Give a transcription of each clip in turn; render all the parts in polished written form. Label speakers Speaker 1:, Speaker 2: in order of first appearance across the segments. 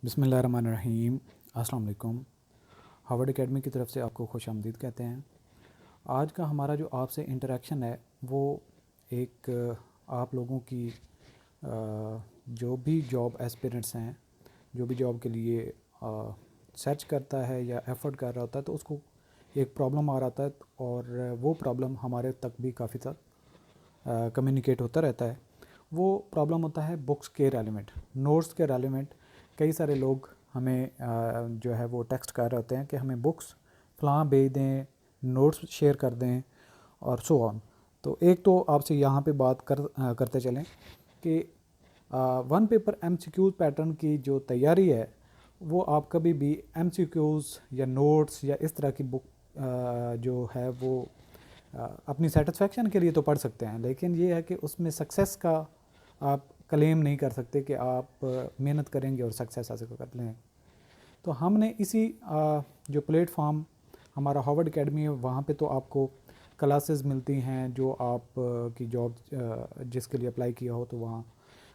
Speaker 1: बिस्मिल्लाहिर्रहमानिर्रहीम। अस्सलाम वालेकुम। हार्वर्ड एकेडमी की तरफ से आपको खुश आमदीद कहते हैं। आज का हमारा जो आपसे इंटरेक्शन है वो एक आप लोगों की जो भी जॉब एस्पिरेंट्स हैं, जो भी जॉब के लिए सर्च करता है या एफर्ट कर रहा होता है, तो उसको एक प्रॉब्लम आ रहा है और वो प्रॉब्लम हमारे तक भी काफ़ी तक कम्युनिकेट होता रहता है। वो प्रॉब्लम होता है बुक्स के रेलिवेंट, नोट्स के रेलिवेंट। कई सारे लोग हमें जो है वो टेक्स्ट कर रहे होते हैं कि हमें बुक्स फ़लाँ भेज दें, नोट्स शेयर कर दें और सो ऑन। तो एक तो आपसे यहाँ पे बात करते चलें कि वन पेपर एमसीक्यूज़ पैटर्न की जो तैयारी है वो आप कभी भी एमसीक्यूज़ या नोट्स या इस तरह की बुक जो है वो अपनी सेटिस्फेक्शन के लिए तो पढ़ सकते हैं, लेकिन ये है कि उसमें सक्सेस का आप क्लेम नहीं कर सकते कि आप मेहनत करेंगे और सक्सेस हासिल कर लें। तो हमने इसी जो प्लेटफॉर्म हमारा हार्वर्ड एकेडमी है, वहाँ पे तो आपको क्लासेस मिलती हैं जो आप की जॉब जिसके लिए अप्लाई किया हो, तो वहाँ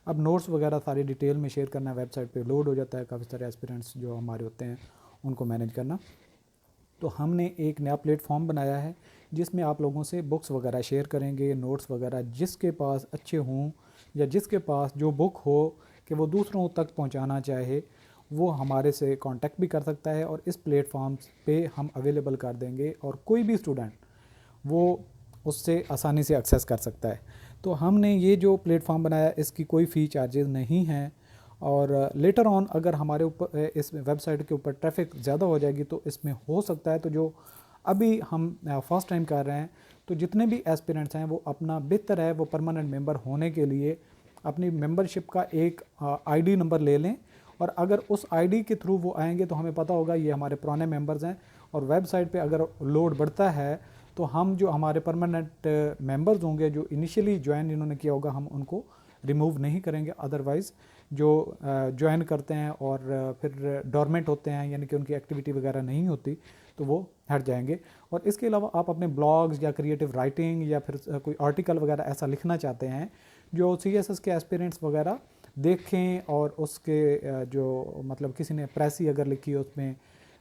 Speaker 1: अब नोट्स वगैरह सारी डिटेल में शेयर करना वेबसाइट पे लोड हो जाता है। काफ़ी सारे एस्पिरेंट्स जो हमारे होते हैं उनको मैनेज करना, तो हमने एक नया प्लेटफॉर्म बनाया है जिसमें आप लोगों से बुक्स वगैरह शेयर करेंगे, नोट्स वगैरह जिसके पास अच्छे हों या जिसके पास जो बुक हो कि वो दूसरों तक पहुंचाना चाहे, वो हमारे से कांटेक्ट भी कर सकता है और इस प्लेटफॉर्म पे हम अवेलेबल कर देंगे और कोई भी स्टूडेंट वो उससे आसानी से एक्सेस कर सकता है। तो हमने ये जो प्लेटफॉर्म बनाया इसकी कोई फ़ी चार्जेस नहीं हैं, और लेटर ऑन अगर हमारे ऊपर इस वेबसाइट के ऊपर ट्रैफिक ज़्यादा हो जाएगी तो इसमें हो सकता है, तो जो अभी हम फर्स्ट टाइम कर रहे हैं, तो जितने भी एस्पिरेंट्स हैं वो अपना बेहतर है वो परमानेंट मेंबर होने के लिए अपनी मेंबरशिप का एक आईडी नंबर ले लें, और अगर उस आईडी के थ्रू वो आएंगे तो हमें पता होगा ये हमारे पुराने मेंबर्स हैं, और वेबसाइट पे अगर लोड बढ़ता है तो हम जो हमारे परमानेंट मेंबर्स होंगे जो इनिशियली ज्वाइन इन्होंने किया होगा हम उनको रिमूव नहीं करेंगे। अदरवाइज़ जो ज्वाइन करते हैं और फिर डोरमेंट होते हैं, यानी कि उनकी एक्टिविटी वगैरह नहीं होती, तो वो हट जाएंगे। और इसके अलावा आप अपने ब्लॉग्स या क्रिएटिव राइटिंग या फिर कोई आर्टिकल वगैरह ऐसा लिखना चाहते हैं जो सीएसएस के एस्पिरेंट्स वगैरह देखें, और उसके जो मतलब किसी ने प्रेसी अगर लिखी है उसमें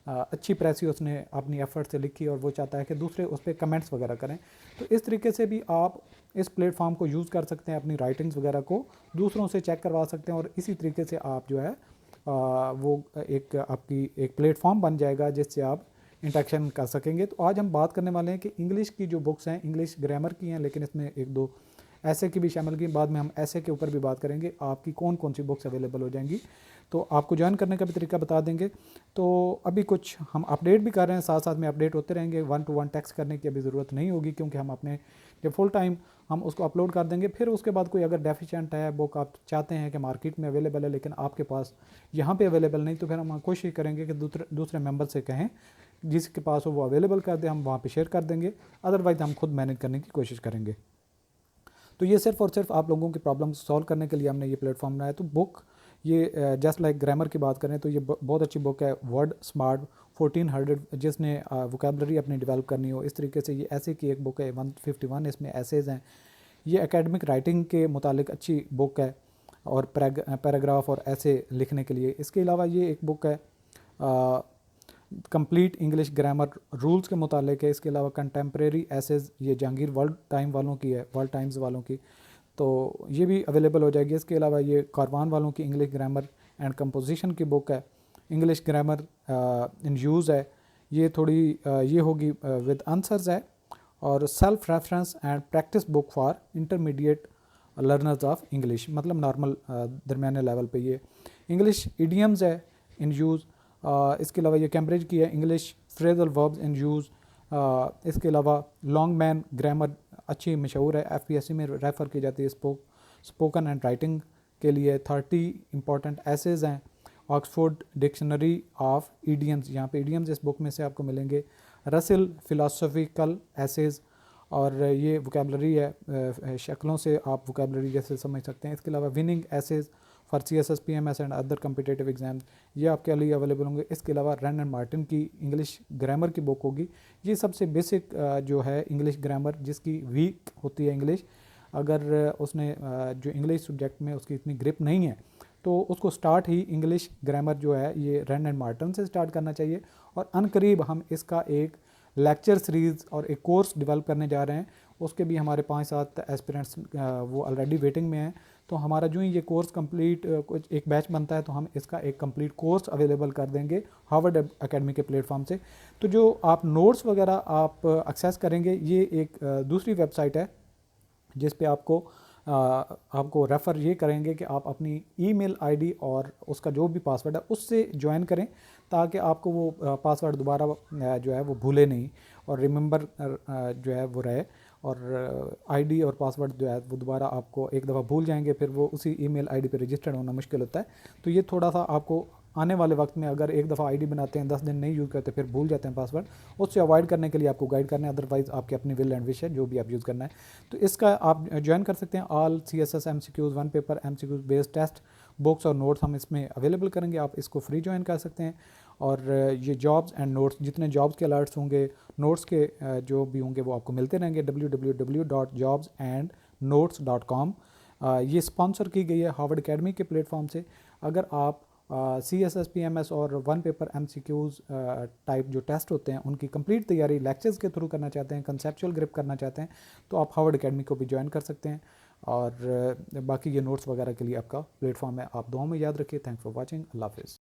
Speaker 1: अच्छी प्रेसी उसने अपनी एफर्ट से लिखी और वो चाहता है कि दूसरे उस पर कमेंट्स वगैरह करें, तो इस तरीके से भी आप इस प्लेटफॉर्म को यूज़ कर सकते हैं, अपनी राइटिंग्स वगैरह को दूसरों से चेक करवा सकते हैं, और इसी तरीके से आप जो है वो एक आपकी एक प्लेटफॉर्म बन जाएगा जिससे आप इंटरेक्शन कर सकेंगे। तो आज हम बात करने वाले हैं कि इंग्लिश की जो बुक्स हैं, इंग्लिश ग्रामर की हैं, लेकिन इसमें एक दो ऐसे की भी शामिल की, बाद में हम ऐसे के ऊपर भी बात करेंगे आपकी कौन कौन सी बुक्स अवेलेबल हो जाएंगी, तो आपको ज्वाइन करने का भी तरीका बता देंगे। तो अभी कुछ हम अपडेट भी कर रहे हैं, साथ साथ में अपडेट होते रहेंगे। 1 to 1 टेक्स्ट करने की अभी ज़रूरत नहीं होगी, क्योंकि हम अपने जब फुल टाइम हम उसको अपलोड कर देंगे, फिर उसके बाद कोई अगर डेफिशिएंट है बुक आप चाहते हैं कि मार्केट में अवेलेबल है लेकिन आपके पास यहाँ पे अवेलेबल नहीं, तो फिर हम कोशिश करेंगे कि दूसरे मेंबर से कहें जिसके पास हो वो अवेलेबल कर दे, हम वहाँ पे शेयर कर देंगे। अदरवाइज़ हम खुद मैनेज करने की कोशिश करेंगे। तो ये सिर्फ और सिर्फ आप लोगों की प्रॉब्लम सॉल्व करने के लिए हमने ये प्लेटफॉर्म बनाया। तो बुक ये जस्ट लाइक ग्रामर की बात करें तो ये बहुत अच्छी बुक है, वर्ड स्मार्ट 1400, जिसने वोकेबलरी अपनी डेवलप करनी हो, इस तरीके से ये ऐसे की एक बुक है। 151 इसमें ऐसेज हैं। ये एकेडमिक राइटिंग के मुतालिक अच्छी बुक है, और पैराग्राफ और ऐसे लिखने के लिए। इसके अलावा ये एक बुक है कंप्लीट इंग्लिश ग्रामर रूल्स के मुतालिक है। इसके अलावा कंटेम्प्रेरी एसेज, ये जहांगीर वर्ल्ड टाइम वालों की है, वर्ल्ड टाइम्स वालों की, तो ये भी अवेलेबल हो जाएगी। इसके अलावा ये कारवान वालों की इंग्लिश ग्रामर एंड कंपोजिशन की बुक है, इंग्लिश ग्रामर इन यूज़ है। ये थोड़ी ये होगी विद आंसर्स है, और self reference and practice book for intermediate learners of English, मतलब नॉर्मल दरमियाने लेवल पे। ये इंग्लिश इडियम्स है इन यूज़। इसके अलावा ये कैम्ब्रिज की है, English phrasal verbs in use. इसके अलावा लॉन्ग मैन ग्रामर अच्छी मशहूर है, एफपीएससी में रेफ़र की जाती है स्पोकन एंड राइटिंग के लिए। 30 इंपॉर्टेंट एसेज हैं। ऑक्सफोर्ड डिक्शनरी ऑफ इडियम्स, यहाँ पे इडियम्स इस बुक में से आपको मिलेंगे। रसेल फिलासफिकल एसेज, और ये वोकेबलरी है, शक्लों से आप वोकेबलरी जैसे समझ सकते हैं। इसके अलावा winning essays for CSS PMS and other competitive exams, ये आपके लिए अवेलेबल होंगे। इसके अलावा रैंड एंड मार्टिन की इंग्लिश ग्रामर की बुक होगी। ये सबसे बेसिक जो है इंग्लिश ग्रामर, जिसकी वीक होती है इंग्लिश, अगर उसने जो इंग्लिश सब्जेक्ट में उसकी इतनी ग्रिप नहीं है, तो उसको स्टार्ट ही इंग्लिश ग्रामर जो है ये रैंड एंड मार्टन से स्टार्ट करना चाहिए। और अनकरीब हम इसका एक लेक्चर सीरीज़ और एक कोर्स डेवलप करने जा रहे हैं। उसके भी हमारे 5-7 एस्पिरेंट्स वो ऑलरेडी वेटिंग में हैं। तो हमारा जो ही ये कोर्स कंप्लीट कुछ एक बैच बनता है तो हम इसका एक कंप्लीट कोर्स अवेलेबल कर देंगे हार्वर्ड एकेडमी के प्लेटफॉर्म से। तो जो आप नोट्स वगैरह आप एक्सेस करेंगे, ये एक दूसरी वेबसाइट है जिस पे आपको रेफ़र ये करेंगे कि आप अपनी ईमेल आईडी और उसका जो भी पासवर्ड है उससे ज्वाइन करें, ताकि आपको वो पासवर्ड दोबारा जो है वो भूले नहीं और रिमेंबर जो है वो रहे। और आईडी और पासवर्ड जो है वो दोबारा आपको एक दफ़ा भूल जाएंगे, फिर वो उसी ईमेल आईडी पे रजिस्टर्ड होना मुश्किल होता है। तो ये थोड़ा सा आपको आने वाले वक्त में, अगर एक दफ़ा आईडी बनाते हैं 10 दिन नहीं यूज़ करते फिर भूल जाते हैं पासवर्ड, उससे अवॉइड करने के लिए आपको गाइड करना है। अदरवाइज़ आपकी अपनी विल एंड विश है जो भी आप यूज़ करना है। तो इसका आप ज्वाइन कर सकते हैं। All CSS MCQs 1 paper MCQs based test books और नोट्स हम इसमें अवेलेबल करेंगे। आप इसको फ्री ज्वाइन कर सकते हैं। और ये जॉब्स एंड नोट्स, जितने जॉब्स के अलर्ट्स होंगे, नोट्स के जो भी होंगे वो आपको मिलते रहेंगे www.jobsandnotes.com। ये स्पॉन्सर की गई है हार्वर्ड एकेडमी के प्लेटफॉर्म से। अगर आप CSS PMS और 1 पेपर MCQs टाइप जो टेस्ट होते हैं उनकी कंप्लीट तैयारी लेक्चर्स के थ्रू करना चाहते हैं, कंसेप्चुअल ग्रिप करना चाहते हैं, तो आप हार्वर्ड एकेडमी को भी ज्वाइन कर सकते हैं। और बाकी ये नोट्स वगैरह के लिए आपका प्लेटफॉर्म है। आप दुआ में याद रखिए। Thanks for watching. अल्लाह हाफिज़।